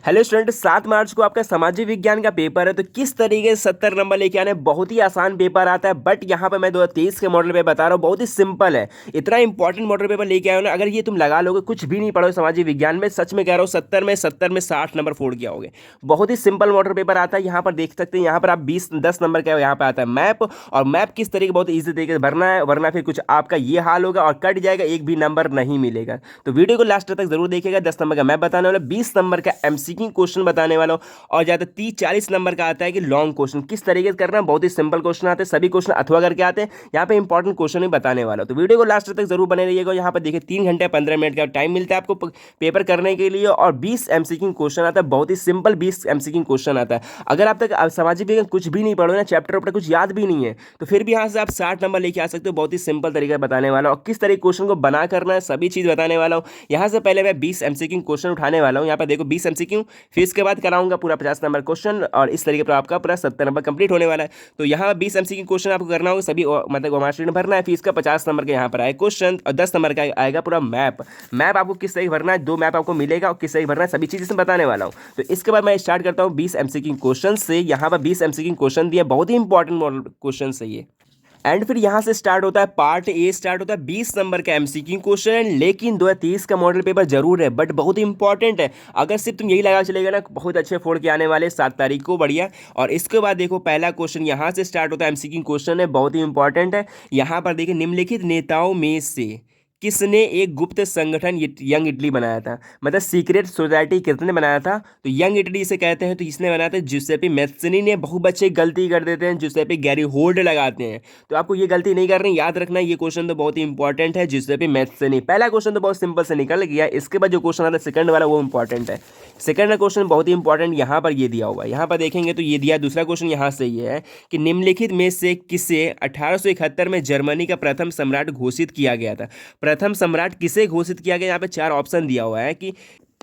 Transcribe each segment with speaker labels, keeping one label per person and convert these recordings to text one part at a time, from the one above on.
Speaker 1: Hello student, 7 मार्च को आपका सामाजिक विज्ञान का पेपर है। तो किस तरीके से 70 नंबर लेके आने, बहुत ही आसान पेपर आता है। बट यहाँ पे मैं 2023 के मॉडल पे बता रहा हूँ, बहुत ही सिंपल है। इतना इंपॉर्टेंट मॉडल पेपर लेके आया हो ना, अगर ये तुम लगा लोगे, कुछ भी नहीं पढ़ो सामाजिक विज्ञान में, सच में कह रहा हूँ, 70 में 60 नंबर फोड़ के आओगे। बहुत ही सिंपल मॉडल पेपर आता है। यहाँ पर देख सकते हैं, यहाँ पर आप 10 नंबर का यहाँ पे आता है मैप। और मैप किस तरीके बहुत ईजी तरीके से भरना है, वरना फिर कुछ आपका ये हाल होगा और कट जाएगा, एक भी नंबर नहीं मिलेगा। तो वीडियो को लास्ट तक जरूर देखिएगा। 10 नंबर का मैप बताने वाला, 20 नंबर का एमसीक्यू क्वेश्चन बताने वाला हूं, और ज्यादा 30-40 नंबर का आता है कि लॉन्ग क्वेश्चन किस तरीके से करना है। बहुत ही सिंपल क्वेश्चन आते हैं, सभी क्वेश्चन अथवा करके आते हैं। यहाँ पे इंपॉर्टेंट क्वेश्चन ही बताने वाला हूं, तो वीडियो को लास्ट तक जरूर बने रहिएगा। यहाँ पर देखिए 3 घंटे 15 मिनट का टाइम मिलता है आपको पेपर करने के लिए, और 20 एमसीक्यू क्वेश्चन आता है। बहुत ही सिंपल 20 एमसीक्यू क्वेश्चन आता है। अगर आप तक सामाजिक विज्ञान कुछ भी नहीं पढ़ो ना, चैप्टर वैप्टर कुछ याद भी नहीं है, तो फिर भी यहाँ से आप 60 नंबर लेके आ सकते हो। बहुत ही सिंपल तरीका बताने वाला हूं, और किस तरीके क्वेश्चन को बना करना है, सभी चीज बताने वाला हूँ। यहाँ से पहले मैं 20 एमसीक्यू क्वेश्चन उठाने वाला हूँ। यहाँ पर देखो 20 एमसीक्यू, फिर इसके बाद कराऊंगा पूरा 50 नंबर क्वेश्चन, और इस तरीके पर आपका पूरा 70 नंबर कंप्लीट होने वाला है। तो यहाँ 20 एमसीक्यू क्वेश्चन आपको करना होगा, सभी मतलब ओमार में भरना है। फिर इसका 50 नंबर का यहाँ पर आए क्वेश्चन, और 10 नंबर का आएगा पूरा मैप। मैप आपको किस तरीके भरना है, 2 मैप आपको मिलेगा, और किस तरीके भरना है सभी चीज़ इसमें बताने वाला हूँ। तो इसके बाद मैं स्टार्ट करता हूँ 20 एमसीक्यू क्वेश्चन से। यहाँ पर 20 एमसीक्यू क्वेश्चन दिया, बहुत ही इंपॉर्टेंट मॉडल क्वेश्चन है ये। एंड फिर यहाँ से स्टार्ट होता है पार्ट ए, स्टार्ट होता है 20 नंबर का एमसीक्यू क्वेश्चन। लेकिन 2030 का मॉडल पेपर जरूर है, बट बहुत ही इंपॉर्टेंट है। अगर सिर्फ तुम यही लगा चलेगा ना, बहुत अच्छे फोड़ के आने वाले 7 तारीख को, बढ़िया। और इसके बाद देखो पहला क्वेश्चन यहाँ से स्टार्ट होता है, एमसीक्यू क्वेश्चन है, बहुत ही इंपॉर्टेंट है। यहाँ पर देखिए, निम्नलिखित नेताओं में से किसने एक गुप्त संगठन यंग इटली बनाया था, मतलब सीक्रेट सोसाइटी किसने बनाया था। तो यंग इटली इसे कहते हैं, तो इसने बनाया था जुसेपी मैत्सनी ने। बहुत बच्चे गलती कर देते हैं, जुसेपी गैरी होल्ड लगाते हैं, तो आपको ये गलती नहीं करनी, याद रखना। ये क्वेश्चन तो बहुत ही इंपॉर्टेंट है, जुसेपी मैत्सनी। पहला क्वेश्चन तो बहुत सिंपल से निकल गया। इसके बाद जो क्वेश्चन आता है सेकंड वाला, वो इंपॉर्टेंट है। सेकंड क्वेश्चन बहुत ही इंपॉर्टेंट, यहाँ पर ये दिया हुआ है। यहाँ पर देखेंगे तो ये दिया, दूसरा क्वेश्चन यहाँ से ये है कि निम्नलिखित में से किसे 1871 में जर्मनी का प्रथम सम्राट घोषित किया गया था। प्रथम सम्राट किसे घोषित किया गया, यहाँ पे 4 ऑप्शन दिया हुआ है कि,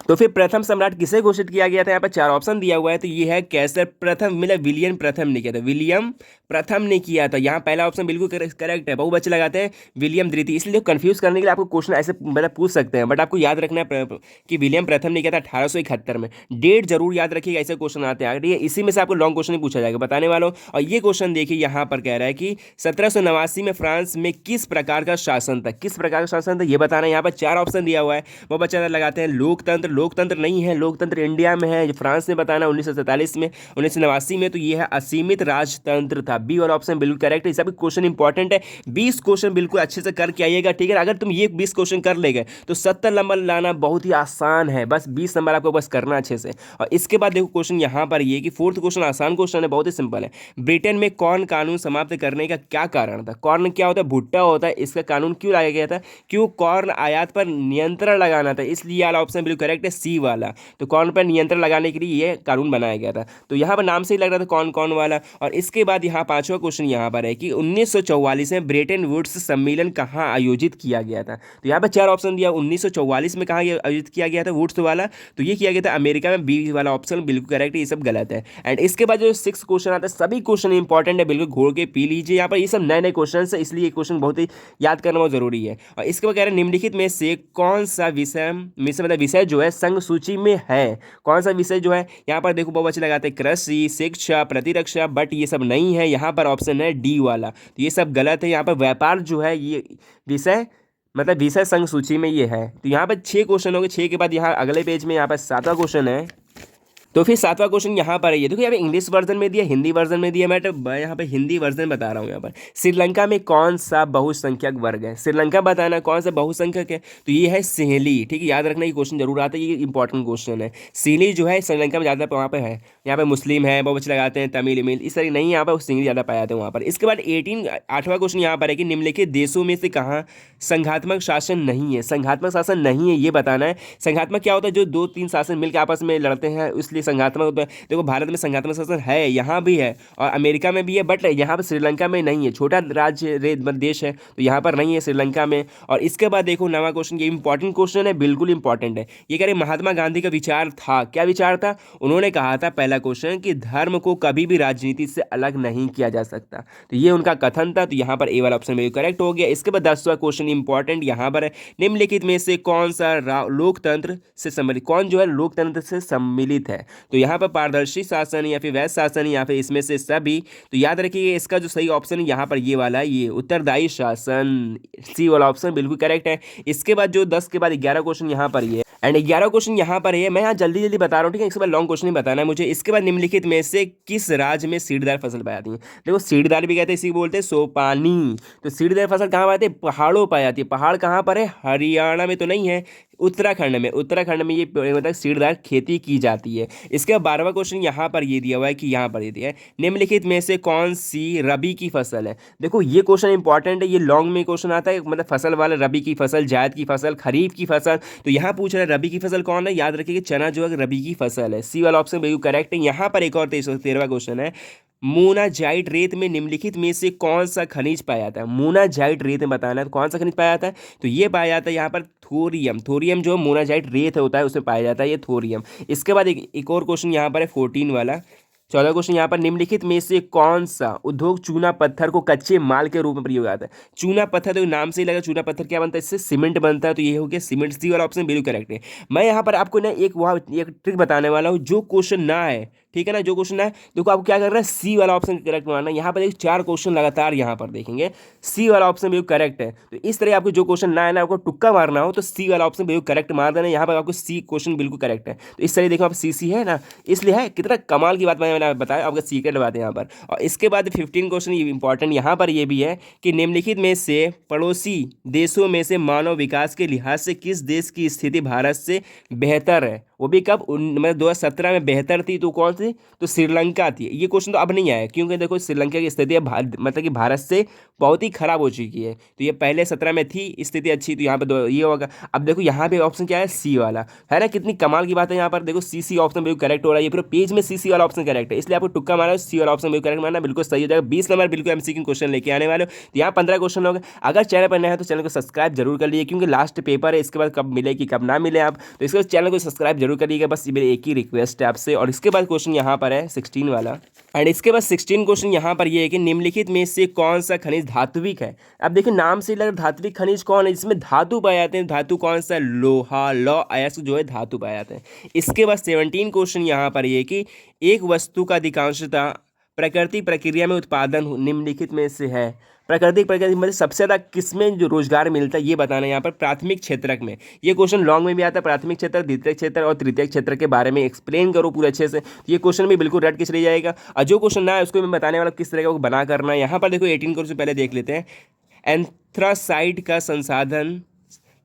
Speaker 1: तो फिर प्रथम सम्राट किसे घोषित किया गया था, यहाँ पर 4 ऑप्शन दिया हुआ है। तो ये है कैसर प्रथम, मतलब विलियम प्रथम ने किया था, विलियम प्रथम ने किया था। यहाँ पहला ऑप्शन बिल्कुल करेक्ट है। बहुत बच्चे लगाते हैं विलियम द्वितीय, इसलिए कंफ्यूज करने के लिए आपको क्वेश्चन ऐसे मतलब पूछ सकते हैं, बट आपको याद रखना है कि विलियम प्रथम ने किया था 1871 में। डेट जरूर याद रखिएगा, ऐसे क्वेश्चन आते हैं। ठीक है, इसी में से आपको लॉन्ग क्वेश्चन ही पूछा जाएगा, बताने वाला हूँ। और ये क्वेश्चन देखिए, यहाँ पर कह रहा है कि 1789 में फ्रांस में किस प्रकार का शासन था, किस प्रकार का शासन था ये बताना है। यहाँ पर 4 ऑप्शन दिया हुआ है। वो बच्चा लगाते हैं लोकतंत्र, लोकतंत्र नहीं है, लोकतंत्र इंडिया में है, फ्रांस में बताना 1947 में, 1989 में। तो ये है असीमित राजतंत्र था, बी वाला ऑप्शन बिल्कुल करेक्ट है। सभी क्वेश्चन इंपॉर्टेंट है, 20 क्वेश्चन बिल्कुल अच्छे से करके आइएगा, ठीक है। अगर तुम ये 20 क्वेश्चन कर ले गए तो 70 नंबर लाना बहुत ही आसान है, बस 20 नंबर आपको बस करना अच्छे से। और इसके बाद देखो क्वेश्चन यहाँ पर ये कि 4th क्वेश्चन आसान क्वेश्चन है, बहुत ही सिंपल है। ब्रिटेन में कौन कानून समाप्त करने का क्या कारण था। कॉर्न क्या होता है, भुट्टा होता है, इसका कानून क्यों लाया गया था, क्यों कॉर्न आयात पर नियंत्रण लगाना था, इसलिए वाला ऑप्शन बिल्कुल करेक्ट है, सी वाला। तो कौन पर नियंत्रण लगाने के लिए ये कानून बनाया गया था। तो यहाँ पर नाम से ही लग रहा था कौन कौन वाला। और इसके बाद यहाँ 5वां क्वेश्चन यहाँ पर है कि 1944 में ब्रेटन वुड्स सम्मेलन कहाँ आयोजित किया गया था। तो यहाँ पर 4 ऑप्शन दिया, 1944 में कहाँ आयोजित किया गया था वुड्स वाला, तो ये किया गया था अमेरिका में, बी वाला ऑप्शन बिल्कुल करेक्ट है, ये सब गलत है। एंड इसके बाद जो 6 क्वेश्चन आता है, सभी क्वेश्चन इंपॉर्टेंट है, बिल्कुल घोड़ के पी लीजिए। यहाँ पर ये सब नए नए क्वेश्चन है, इसलिए ये क्वेश्चन बहुत ही याद करना बहुत जरूरी है। और इसके बाद कह रहे हैं निम्नलिखित में से कौन सा विषय मतलब विषय जो है संघ सूची में है। कौन सा विषय जो है, यहाँ पर देखो बहुत अच्छे लगाते हैं कृषि, शिक्षा, प्रतिरक्षा, बट ये सब नहीं है। यहाँ पर ऑप्शन है डी वाला, तो ये सब गलत है। यहाँ पर व्यापार जो है ये विषय मतलब विषय संघ सूची में ये है। तो यहाँ पर 6 क्वेश्चन हो गए। 6 के बाद यहाँ अगले पेज में यहाँ पर 7वां क्वेश्चन है। तो फिर 7वां क्वेश्चन यहाँ पर है, ये देखो यहाँ पे इंग्लिश वर्जन में दिया, हिंदी वर्जन में दिया। मैं तो यहाँ पे हिंदी वर्जन बता रहा हूँ। यहाँ पर श्रीलंका में कौन सा बहुसंख्यक वर्ग है, श्रीलंका बताना कौन सा बहुसंख्यक है। तो ये है सिंहली, ठीक है, याद रखना, ये क्वेश्चन जरूर आता है, ये इंपॉर्टेंट क्वेश्चन है। सिंहली जो है श्रीलंका में ज़्यादा वहाँ पे है। यहाँ पे मुस्लिम है, बहुत बच्चे लगाते हैं तमिल इमिल, इस तरह नहीं, यहाँ पर सिंहली ज़्यादा पाए जाते हैं वहाँ पर। इसके बाद 8वां क्वेश्चन यहाँ पर है कि निम्नलिखित देशों में से कहाँ संघात्मक शासन नहीं है। संघात्मक शासन नहीं है, ये बताना है। संघात्मक क्या होता है, जो 2-3 शासन मिलकर आपस में लड़ते हैं, इसलिए इसलिए संघात्मक होता है। देखो भारत में संघात्मक शासन है, यहाँ भी है और अमेरिका में भी है, बट यहाँ पर श्रीलंका में नहीं है, छोटा देश है तो यहाँ पर नहीं है श्रीलंका में। और इसके बाद देखो नवा क्वेश्चन, ये इंपॉर्टेंट क्वेश्चन है, बिल्कुल इंपॉर्टेंट है। ये कह रहे महात्मा गांधी का विचार था, क्या विचार था? उन्होंने कहा था पहला क्वेश्चन कि धर्म को कभी भी राजनीति से अलग नहीं किया जा सकता, तो ये उनका कथन था। तो यहाँ पर ए वाला ऑप्शन में करेक्ट हो गया। इसके बाद 10वां क्वेश्चन इंपॉर्टेंट यहाँ पर है, निम्नलिखित में से कौन सा लोकतंत्र से सम्मिलित, कौन जो है लोकतंत्र से सम्मिलित है? तो यहाँ पर पारदर्शी शासन या फिर वैध शासन या फिर इसमें से सभी। तो याद रखिए इसका जो सही ऑप्शन है यहाँ पर ये वाला है, ये उत्तरदायी शासन, सी वाला ऑप्शन बिल्कुल करेक्ट है। इसके बाद जो 10 के बाद 11 क्वेश्चन यहाँ पर ये एंड 11 क्वेश्चन यहाँ पर है, मैं यहाँ जल्दी जल्दी बता रहा हूँ, ठीक है, इसके बाद लॉन्ग क्वेश्चन नहीं बताना है मुझे। इसके बाद निम्नलिखित में से किस राज्य में सीढ़ीदार फसल पाई जाती है? देखो सीढ़ीदार भी कहते हैं, इसी को बोलते हैं सोपानी। तो सीढ़ीदार फसल कहाँ पाई जाती है? पहाड़ों पाई जाती है। पहाड़ कहाँ पर है? हरियाणा में तो नहीं है, उत्तराखंड में। उत्तराखंड में ये मतलब सीढ़ीदार खेती की जाती है। इसके बाद 12वां क्वेश्चन यहाँ पर ये दिया हुआ है कि यहाँ पर ये दिया है, निम्नलिखित में से कौन सी रबी की फसल है? देखो ये क्वेश्चन इंपॉर्टेंट है, ये लॉन्ग में क्वेश्चन आता है, मतलब फसल वाला, रबी की फसल, जायद की फसल, खरीफ की फसल। तो यहाँ पूछ रहा है रबी की फसल कौन है? याद रखिए कि चना जो है रबी की फसल है, सी वाला ऑप्शन बिल्कुल करेक्ट है। यहाँ पर एक और 13वां क्वेश्चन है, मोनाजाइट रेत में निम्नलिखित में से कौन सा खनिज पाया जाता है? मोनाजाइट रेत में बताना है तो कौन सा खनिज पाया जाता है? तो ये पाया जाता है यहाँ पर थोरियम। थोरियम जो मोनाजाइट रेत होता है उसमें पाया जाता है ये थोरियम। इसके बाद एक और क्वेश्चन यहाँ पर है 14 वाला, 14 क्वेश्चन यहाँ पर, निम्नलिखित में से कौन सा उद्योग चूना पत्थर को कच्चे माल के रूप में प्रयोग आता है? चूना पत्थर, तो नाम से ही लगा चूना पत्थर क्या बनता है? इससे सीमेंट बनता है, तो ये हो गया सीमेंट, सी वाला ऑप्शन बिल्कुल करेक्ट है। मैं यहाँ पर आपको ना एक ट्रिक बताने वाला हूँ, जो क्वेश्चन ना है, ठीक है ना, जो क्वेश्चन है देखो आपको क्या कर रहा है, सी वाला ऑप्शन करेक्ट मानना है। यहाँ पर एक 4 क्वेश्चन लगातार यहाँ पर देखेंगे, सी वाला ऑप्शन बिल्कुल करेक्ट है। तो इस तरह आपको जो क्वेश्चन ना है ना, आपको तुक्का मारना हो तो सी वाला ऑप्शन बिल्कुल करेक्ट मार देना, यहाँ पर आपको सी क्वेश्चन बिल्कुल करेक्ट है। तो इस तरह देखो आप सी है ना, इसलिए है कितना कमाल की बात मैंने बताया, आपका सीक्रेट बात है यहाँ पर। और इसके बाद 15 क्वेश्चन इंपॉर्टेंट यहाँ पर ये भी है कि निम्नलिखित में से पड़ोसी देशों में से मानव विकास के लिहाज से किस देश की स्थिति भारत से बेहतर है? वो भी कब? मतलब 2017 में बेहतर थी, तो कौन सी? तो श्रीलंका थी। ये क्वेश्चन तो अब नहीं आया क्योंकि देखो श्रीलंका की स्थिति मतलब कि भारत से बहुत ही खराब हो चुकी है। तो ये पहले 17 में थी स्थिति अच्छी, तो यहाँ पे ये होगा। अब देखो यहाँ पे ऑप्शन क्या है, सी वाला है ना, कितनी कमाल की बात है। यहाँ पर देखो सी ऑप्शन बिल्कुल करेक्ट हो रहा है, ये पूरे पेज में सी वाला ऑप्शन करेक्ट है, इसलिए आपको तुक्का मारा सी वाला ऑप्शन बिल्कुल करेक्ट मारना, बिल्कुल सही हो जाएगा। 20 नंबर बिल्कुल एमसीक्यू क्वेश्चन लेके आने वाले हो। तो यहाँ 15 क्वेश्चन होगा। अगर चैनल पर नया है तो चैनल को सब्सक्राइब जरूर कर लीजिए, क्योंकि लास्ट पेपर है, इसके बाद कब मिलेगी कब ना मिले आप, तो इसके बाद चैनल को सब्सक्राइब जरूर करिएगा, बस मेरी एक ही रिक्वेस्ट है आपसे। और इसके बाद क्वेश्चन यहाँ पर है 16 वाला, एंड इसके बाद 16 क्वेश्चन यहाँ पर ये है कि निम्नलिखित में से कौन सा खनिज धात्विक है? अब देखिए नाम से लग धात्विक खनिज कौन है, जिसमें धातु पाए जाते हैं, धातु कौन सा? लोहा, लौ अयस्क जो है धातु पाए जाते हैं। इसके बाद 17 क्वेश्चन यहाँ पर ये कि एक वस्तु का अधिकांशतः प्रकृति प्रक्रिया में उत्पादन निम्नलिखित में से है। प्राकृतिक प्रक्रिया मतलब सबसे ज़्यादा किसमें जो रोजगार मिलता है ये बताना है यहाँ पर, प्राथमिक क्षेत्रक में। ये क्वेश्चन लॉन्ग में भी आता है, प्राथमिक क्षेत्र, द्वितीय क्षेत्र और तृतीय क्षेत्र के बारे में एक्सप्लेन करो पूरे अच्छे से। ये क्वेश्चन भी बिल्कुल रट के चले जाएगा, और जो क्वेश्चन ना है उसको मैं बताने वाला किस तरह का बना करना है। यहाँ पर देखो 18 क्वेश्चन पहले देख लेते हैं। एंथ्रासाइट का संसाधन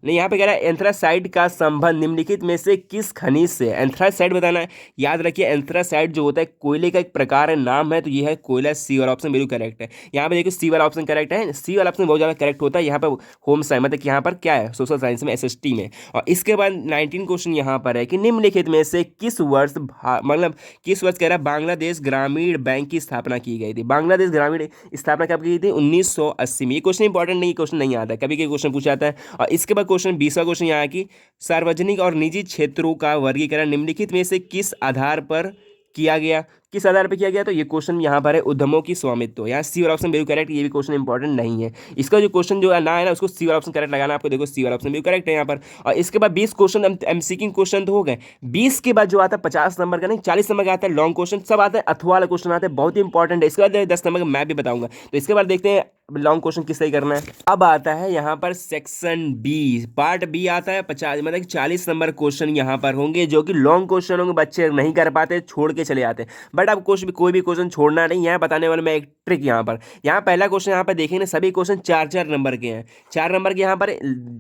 Speaker 1: नहीं, यहाँ पे कह रहा है एंथ्रासाइट का संबंध निम्नलिखित में से किस खनिज से? एंथ्रासाइट बताना है। याद रखिए एंथ्रासाइट जो होता है कोयले का एक प्रकार है, नाम है, तो ये है कोयला, सी वाला ऑप्शन बिल्कुल करेक्ट है। यहाँ पे देखो सी वाला ऑप्शन करेक्ट है, सी वाला ऑप्शन बहुत ज़्यादा करेक्ट होता है यहाँ पर होम साइंस, मतलब कि यहाँ पर क्या है, सोशल साइंस में, एसएसटी में। और इसके बाद 19 क्वेश्चन यहाँ पर है कि निम्नलिखित में से किस वर्ष मतलब किस वर्ष कह रहा है बांग्लादेश ग्रामीण बैंक की स्थापना की गई थी? बांग्लादेश ग्रामीण स्थापना कब की थी? 1980 में। ये क्वेश्चन इंपॉर्टेंट नहीं, क्वेश्चन नहीं आता है, कभी कभी क्वेश्चन पूछा जाता है। और इसके बाद क्वेश्चन 20वां क्वेश्चन यहाँ की सार्वजनिक और निजी क्षेत्रों का वर्गीकरण निम्नलिखित में से किस आधार पर किया गया? किस आधार पर किया गया? तो ये क्वेश्चन यहाँ पर है उद्यमों की स्वामित्व, यहाँ सी वाला ऑप्शन बिल्कुल करेक्ट। ये भी क्वेश्चन इंपॉर्टेंट नहीं है, इसका जो क्वेश्चन जो ना है ना उसको सी वाला ऑप्शन करेक्ट लगाना आपको। देखो सी वाला ऑप्शन बिल्कुल करेक्ट है यहाँ पर। और इसके बाद 20 क्वेश्चन एमसीक्यू क्वेश्चन तो हो गए। 20 के बाद जो आता है 50 नंबर का नहीं 40 नंबर का आता है लॉन्ग क्वेश्चन, सब आता है अथवा वाला क्वेश्चन आता है, बहुत ही इंपॉर्टेंट है। इसके बाद 10 नंबर का मैं भी बताऊंगा। तो इसके बाद देखते हैं लॉन्ग क्वेश्चन किस तरह करना है। अब आता है यहाँ पर सेक्शन बी, पार्ट बी आता है 50 मतलब 40 नंबर क्वेश्चन यहाँ पर होंगे, जो कि लॉन्ग क्वेश्चन होंगे, बच्चे नहीं कर पाते, छोड़ के चले जाते हैं। बट अब कोई भी क्वेश्चन छोड़ना नहीं है, बताने वाला मैं एक ट्रिक यहाँ पहला क्वेश्चन यहाँ पर देखेंगे, सभी क्वेश्चन 4-4 नंबर के हैं। 4 नंबर के यहाँ पर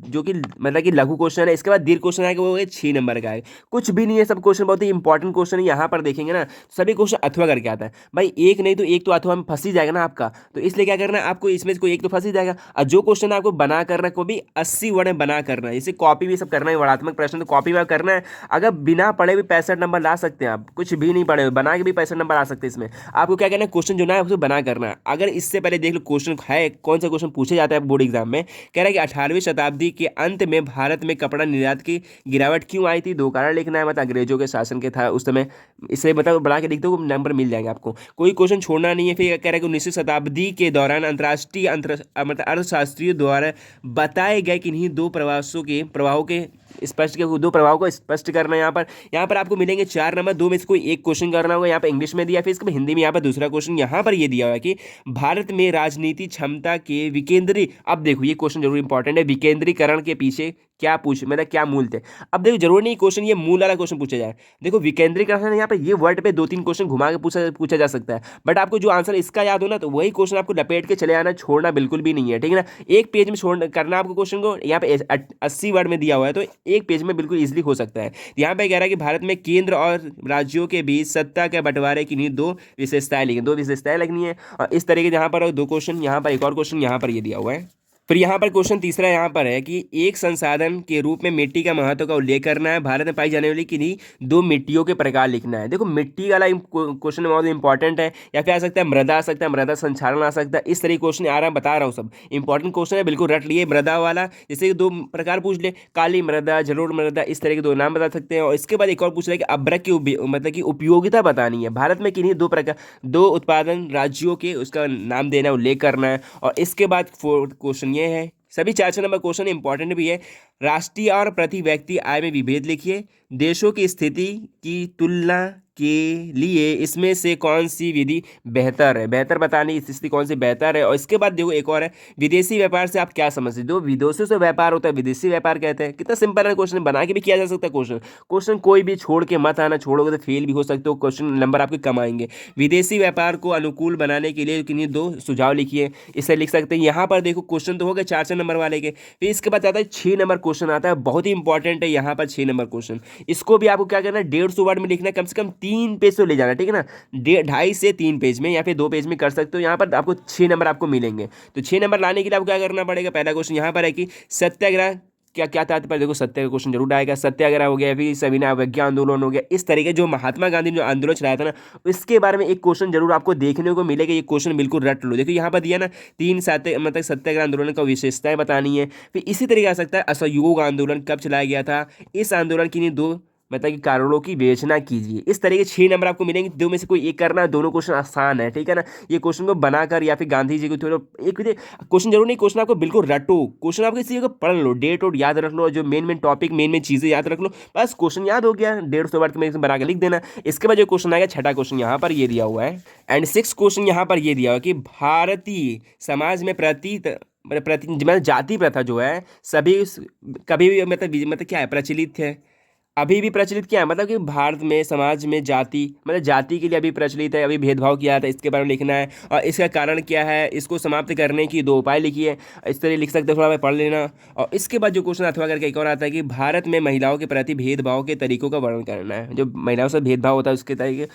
Speaker 1: जो कि मतलब कि लघु क्वेश्चन है। इसके बाद दीर्घ क्वेश्चन आएगा, वो 6 नंबर का है। कुछ भी नहीं है, सब क्वेश्चन बहुत ही इंपॉर्टेंट क्वेश्चन है। यहाँ पर देखेंगे ना, सभी क्वेश्चन अथवा करके आता है भाई, एक नहीं तो एक तो अथवा में फंस ही जाएगा ना आपका। तो इसलिए क्या करना है आपको, इसमें से कोई एक तो फंस ही जाएगा। और जो क्वेश्चन आपको बना करना है, को भी 80 वर्ड में बना करना है। इसे कॉपी भी सब करना है, वर्णात्मक प्रश्न तो कॉपी में करना है। अगर बिना पढ़े भी 65 नंबर ला सकते हैं आप, कुछ भी नहीं पढ़े बना के भी 65 नंबर आ सकते हैं। इसमें आपको क्या करना है, क्वेश्चन जो ना है उसको बना करना है। अगर इससे पहले देख लो क्वेश्चन है, कौन सा क्वेश्चन पूछे जाता है बोर्ड एग्जाम में, कह रहा है कि 18वीं शताब्दी के अंत में भारत में कपड़ा निर्यात की गिरावट क्यों आई थी। 2 कारण लिखना है, मतलब अंग्रेजों के शासन के था उस समय। इसे मतलब बना के लिख दो, नंबर मिल जाएंगे आपको। कोई क्वेश्चन छोड़ना नहीं है। फिर कह रहा है कि 19वीं शताब्दी के दौरान अंतर्राष्ट्रीय मतलब अर्थशास्त्रियों द्वारा बताए गए किन्हीं दो प्रवाहों के स्पष्ट के 2 प्रभाव को स्पष्ट करना है। यहाँ पर आपको मिलेंगे 4 नंबर। 2 में से कोई एक क्वेश्चन करना होगा। यहाँ पर इंग्लिश में दिया, फिर इसके हिंदी में यहाँ पर दूसरा क्वेश्चन यहाँ पर ये दिया हुआ है कि भारत में राजनीति क्षमता के विकेंद्री, अब देखो ये क्वेश्चन जरूर इंपॉर्टेंट है, विकेंद्रीकरण के पीछे क्या पूछ मतलब क्या मूल थे। अब देखो जरूर नहीं क्वेश्चन ये मूल वाला क्वेश्चन पूछा जाए। देखो विकेंद्रीकरण यहाँ पे ये वर्ड पे 2-3 क्वेश्चन घुमा के पूछा जा सकता है, बट आपको जो आंसर इसका याद हो ना, तो वही क्वेश्चन आपको लपेट के चले आना, छोड़ना बिल्कुल भी नहीं है, ठीक है ना। एक पेज में छोड़ना करना आपको क्वेश्चन को, यहाँ पे 80 वर्ड में दिया हुआ है, तो एक पेज में बिल्कुल इजीली हो सकता है। यहाँ पे कह रहा है कि भारत में केंद्र और राज्यों के बीच सत्ता के बंटवारे की 2 विशेषताएं लिखी, 2 विशेषताएं लिखनी है। और इस तरीके यहाँ पर 2 क्वेश्चन, यहाँ पर एक और क्वेश्चन यहाँ पर ये दिया हुआ है। फिर यहाँ पर क्वेश्चन तीसरा यहाँ पर है कि एक संसाधन के रूप में मिट्टी का महत्व का उल्लेख करना है। भारत में पाई जाने वाली किन्हीं 2 मिट्टियों के प्रकार लिखना है। देखो मिट्टी वाला क्वेश्चन बहुत इंपॉर्टेंट है, या फिर आ सकता है मृदा, आ सकता है मृदा संक्षारण, आ सकता है। इस तरीके क्वेश्चन आ रहा है, बता रहा हूँ सब इंपॉर्टेंट क्वेश्चन है, बिल्कुल रट लिए। मृदा वाला जैसे कि 2 प्रकार पूछ ले, काली मृदा, जलोढ़ मृदा, इस तरह के 2 नाम बता सकते हैं। और इसके बाद एक और पूछ रहा है कि अभ्रक की मतलब की उपयोगिता बतानी है। भारत में किन्हीं 2 उत्पादन राज्यों के उसका नाम देना, उल्लेख करना है। और इसके बाद 4th क्वेश्चन ये है, सभी 4 नंबर क्वेश्चन इंपॉर्टेंट भी है। राष्ट्रीय और प्रति व्यक्ति आय में विभेद लिखिए। देशों की स्थिति की तुलना के लिए इसमें से कौन सी विधि बेहतर है, बेहतर बतानी स्थिति कौन सी बेहतर है। और इसके बाद देखो एक और है, विदेशी व्यापार से आप क्या समझते हो। विदेशों से व्यापार होता है, विदेशी व्यापार कहते हैं। कितना सिंपल है क्वेश्चन, बना के भी किया जा सकता है। क्वेश्चन कोई भी छोड़ के मत आना, छोड़ोगे तो फेल भी हो सकते हो, क्वेश्चन नंबर आपके कम आएंगे। विदेशी व्यापार को अनुकूल बनाने के लिए किन्हीं 2 सुझाव लिखिए, इसे लिख सकते हैं। यहाँ पर देखो क्वेश्चन तो हो गए 4 नंबर वाले के। फिर इसके बाद आता है 6 नंबर क्वेश्चन आता है, बहुत ही इंपॉर्टेंट है यहाँ पर 6 नंबर क्वेश्चन। इसको भी आपको क्या करना है, 150 वर्ड में लिखना है, कम से कम 3 पेज तो ले जाना, ठीक है ना। 2.5 से 3 पेज में, या फिर 2 पेज में कर सकते हो। यहाँ पर आपको 6 नंबर आपको मिलेंगे। तो 6 नंबर लाने के लिए आपको क्या करना पड़ेगा। पहला क्वेश्चन यहाँ पर है कि सत्याग्रह क्या क्या था। पर देखो सत्याग्रह क्वेश्चन जरूर आएगा। सत्याग्रह हो गया, फिर सविनय अवज्ञा आंदोलन हो गया। इस तरीके जो महात्मा गांधी ने जो आंदोलन चलाया था ना, इसके बारे में एक क्वेश्चन जरूर आपको देखने को मिलेगा। ये क्वेश्चन बिल्कुल रट लो। देखो यहाँ पर दिया ना, 3 मतलब सत्याग्रह आंदोलन का विशेषताएं बतानी है। फिर इसी तरीके आ सकता है असहयोग आंदोलन कब चलाया गया था, इस आंदोलन की 2 मतलब कि कारणों की विवेचना कीजिए। इस तरीके 6 नंबर आपको मिलेंगे। 2 में से कोई एक करना है, दोनों क्वेश्चन आसान है, ठीक है ना। ये क्वेश्चन को बनाकर या फिर गांधी जी को थोड़ा एक क्वेश्चन जरूर नहीं, क्वेश्चन आपको बिल्कुल रटो। क्वेश्चन आपको इसी को पढ़ लो, डेट और याद रख लो, जो मेन टॉपिक मेन चीजें याद रख लो, बस क्वेश्चन याद हो गया। 150 वर्ड में बना के लिख देना। इसके बाद जो क्वेश्चन आएगा 6ठा क्वेश्चन यहाँ पर ये दिया हुआ है। एंड 6th क्वेश्चन यहाँ पर ये दिया हुआ कि भारतीय समाज में मतलब जाति प्रथा जो है सभी कभी भी मतलब क्या है, प्रचलित है, अभी भी प्रचलित क्या है, मतलब कि भारत में समाज में जाति मतलब जाति के लिए अभी प्रचलित है, अभी भेदभाव किया था, इसके बारे में लिखना है। और इसका कारण क्या है, इसको समाप्त करने की 2 उपाय लिखिए। इस तरह लिख सकते हो, थोड़ा मैं पढ़ लेना। और इसके बाद जो क्वेश्चन अथवा करके एक और आता है कि भारत में महिलाओं के प्रति भेदभाव के तरीकों का वर्णन करना है। जो महिलाओं से भेदभाव होता है उसके तरीके,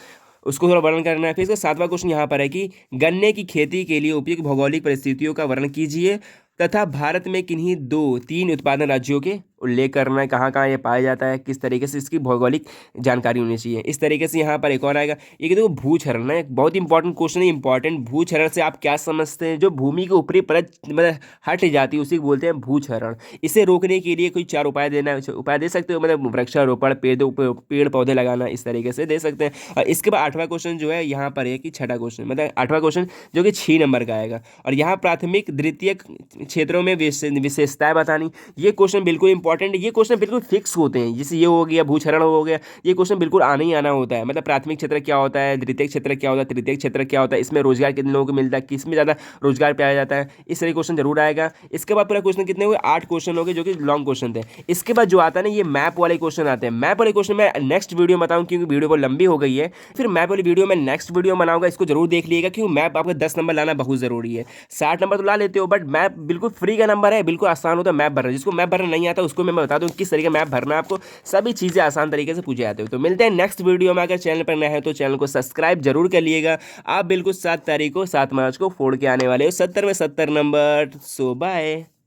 Speaker 1: उसको थोड़ा वर्णन करना है। फिर इसका 7वां क्वेश्चन यहाँ पर है कि गन्ने की खेती के लिए उपयुक्त भौगोलिक परिस्थितियों का वर्णन कीजिए तथा भारत में किन्हीं 2-3 उत्पादन राज्यों के उल्लेख करना है, कहाँ कहाँ ये पाया जाता है, किस तरीके से इसकी भौगोलिक जानकारी होनी चाहिए। इस तरीके से यहाँ पर एक और आएगा, ये देखो भूक्षरण है, बहुत इंपॉर्टेंट क्वेश्चन है। इंपॉर्टेंट भूक्षरण से आप क्या समझते हैं, जो भूमि के ऊपरी परत मतलब हट जाती है उसी को बोलते हैं भूक्षरण। इसे रोकने के लिए कोई 4 उपाय देना है, उपाय दे सकते हो, मतलब वृक्षारोपण, पेड़ पौधे लगाना, इस तरीके से दे सकते हैं। और इसके बाद 8वां क्वेश्चन जो है यहाँ पर है कि 6ठा क्वेश्चन मतलब 8वां क्वेश्चन जो कि 6 नंबर का आएगा। और यहाँ प्राथमिक द्वितीयक क्षेत्रों में विशेषताएं बतानी। ये क्वेश्चन बिल्कुल इंपॉर्टेंट है, ये क्वेश्चन बिल्कुल फिक्स होते हैं। जैसे ये हो गया भूक्षरण हो गया, ये क्वेश्चन बिल्कुल आना ही आना होता है। मतलब प्राथमिक क्षेत्र क्या होता है, द्वितीय क्षेत्र क्या होता है, तृतीय क्षेत्र क्या होता है, इसमें रोजगार कितने लोगों को मिलता है, किसमें ज़्यादा रोजगार पाया जाता है, इस तरह क्वेश्चन जरूर आएगा। इसके बाद पूरा क्वेश्चन कितने हुए, 8 क्वेश्चन हो गए जो कि लॉन्ग क्वेश्चन थे। इसके बाद जो आता है ना, ये मैप वाले क्वेश्चन आते हैं। मैप वाले क्वेश्चन मैं नेक्स्ट वीडियो में बताऊँ क्योंकि वीडियो बहुत लंबी हो गई है। फिर मैप वाली वीडियो में नेक्स्ट वीडियो बनाऊंगा, इसको जरूर देख लीजिएगा क्योंकि मैप आपका 10 नंबर लाना बहुत जरूरी है। 60 नंबर तो ला लेते हो, बट मैप बिल्कुल फ्री का नंबर है, बिल्कुल आसान होता है मैप भरना। जिसको मैप भरना नहीं आता उसको मैं बता दूं किस तरीके मैप भरना है, आपको सभी चीज़ें आसान तरीके से पूछे जाते हो। तो मिलते हैं नेक्स्ट वीडियो में। अगर चैनल पर नया है तो चैनल को सब्सक्राइब जरूर कर लिएगा। आप बिल्कुल 7 तारीख को 7 मार्च को फोड़ के आने वाले हो 70 में 70 नंबर। सो बाय।